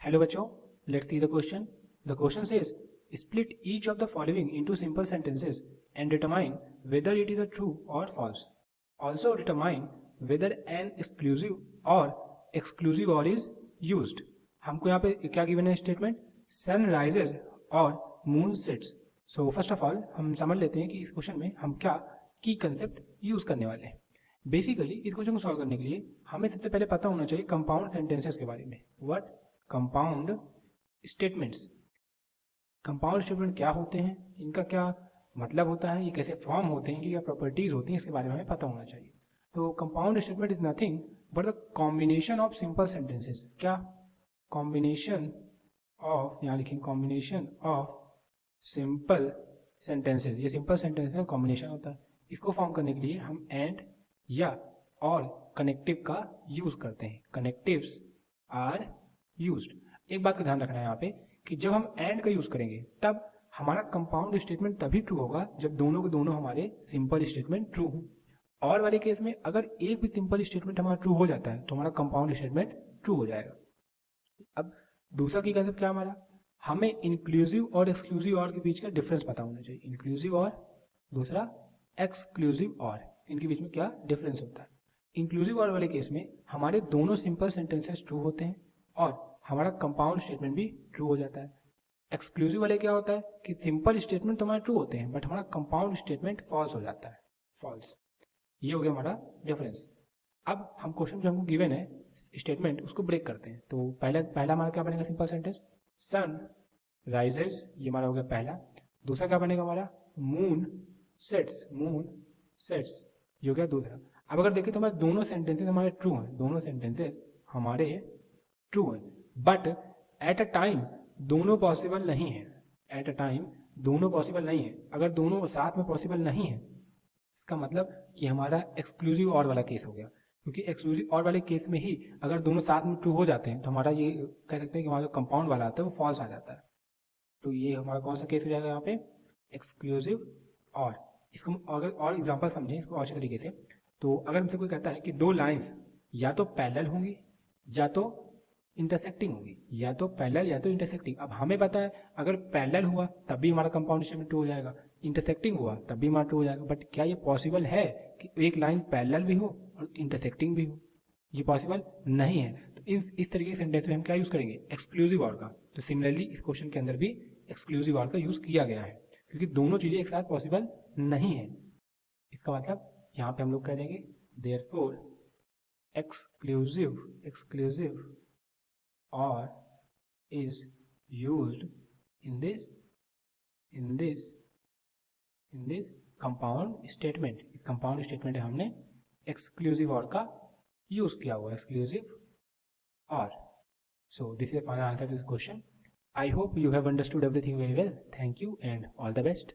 Hello बच्चों, let's see the question. The question says, split each of the following into simple sentences and determine whether it is a true or false. Also determine whether an exclusive or exclusive or is used. हमको यहाँ पे क्या given है statement, sun rises और moon sets. So first of all हम समझ लेते हैं कि इस क्वेश्चन में हम क्या की कंसेप्ट यूज करने वाले हैं. बेसिकली इस क्वेश्चन को सॉल्व करने के लिए हमें सबसे पहले पता होना चाहिए कंपाउंड सेंटेंसेस के बारे में. What compound statements. Compound statement क्या होते हैं, इनका क्या मतलब होता है, ये कैसे फॉर्म होते हैं, इनकी क्या प्रॉपर्टीज होती हैं, इसके बारे में हमें पता होना चाहिए. तो compound statement is nothing but the combination of simple sentences. क्या कॉम्बिनेशन ऑफ, यहाँ लिखेंगे कॉम्बिनेशन ऑफ सिंपल सेंटेंसेस. ये सिंपल सेंटेंसेस का कॉम्बिनेशन होता है. इसको फॉर्म करने के लिए हम एंड या और कनेक्टिव का यूज करते हैं. Connectives are used. एक बात का ध्यान रखना है यहाँ पे कि जब हम एंड का यूज करेंगे तब हमारा कंपाउंड स्टेटमेंट तभी ट्रू होगा जब दोनों के दोनों हमारे सिंपल स्टेटमेंट ट्रू हो. और वाले केस में अगर एक भी सिंपल स्टेटमेंट हमारा ट्रू हो जाता है तो हमारा कंपाउंड स्टेटमेंट ट्रू हो जाएगा. अब दूसरा की कंसेप्ट क्या हमारा, हमें इंक्लूसिव और एक्सक्लूसिव और के बीच का डिफरेंस पता होना चाहिए. इंक्लूसिव और दूसरा एक्सक्लूसिव और, इनके बीच में क्या डिफरेंस होता है. इंक्लूसिव और वाले केस में हमारे दोनों सिंपल सेंटेंसेस ट्रू होते हैं और हमारा कंपाउंड स्टेटमेंट भी ट्रू हो जाता है. एक्सक्लूसिव वाले क्या होता है कि सिंपल स्टेटमेंट तो हमारे ट्रू होते हैं बट हमारा कंपाउंड स्टेटमेंट फॉल्स हो जाता है, फॉल्स. ये हो गया हमारा डिफरेंस. अब हम क्वेश्चन जो हमको गिवन है स्टेटमेंट उसको ब्रेक करते हैं. तो पहला हमारा क्या बनेगा सिंपल सेंटेंस, सन राइजेस, ये हमारा हो गया पहला. दूसरा क्या बनेगा हमारा, मून सेट्स, मून सेट्स, ये हो गया दूसरा. अब अगर देखें तो हमारे दोनों सेंटेंसेस हमारे ट्रू हैं, दोनों सेंटेंसेस हमारे ट्रू है बट एट अ टाइम दोनों पॉसिबल नहीं है. एट अ टाइम दोनों पॉसिबल नहीं है. अगर दोनों साथ में पॉसिबल नहीं है इसका मतलब कि हमारा एक्सक्लूसिव और वाला केस हो गया, क्योंकि एक्सक्लूसिव और वाले केस में ही अगर दोनों साथ में ट्रू हो जाते हैं तो हमारा ये कह सकते हैं कि हमारा जो कंपाउंड वाला आता है वो फॉल्स आ जाता है. तो ये हमारा कौन सा केस हो जाएगा यहाँ पे, एक्सक्लूसिव और. इसको अगर और एग्जाम्पल समझें इसको अच्छे तरीके से, तो अगर हमसे कोई कहता है कि दो लाइन्स या तो पैरेलल होंगी या तो इंटरसेक्टिंग होगी, या तो पैरेलल या तो इंटरसेक्टिंग. अब हमें पता है अगर पैरेलल हुआ तब भी हमारा कंपाउंड स्टेटमेंट ट्रू हो जाएगा, इंटरसेक्टिंग हुआ तब भी हमारा ट्रू हो जाएगा. बट क्या ये पॉसिबल है कि एक लाइन पैरेलल भी हो और इंटरसेक्टिंग भी हो? ये पॉसिबल नहीं है. तो इस तरीके के सेंटेंस में हम क्या यूज करेंगे, एक्सक्लूसिव और का. तो सिमिलरली इस क्वेश्चन के अंदर भी एक्सक्लूसिव और का यूज किया गया है क्योंकि दोनों चीजें एक साथ पॉसिबल नहीं है. इसका मतलब यहाँ पे हम लोग कह देंगे therefore exclusive or is used in this compound statement. इस compound statement में हमने exclusive or का use किया हुआ, exclusive or. So this is the final answer to this question. I hope you have understood everything very well. Thank you and all the best.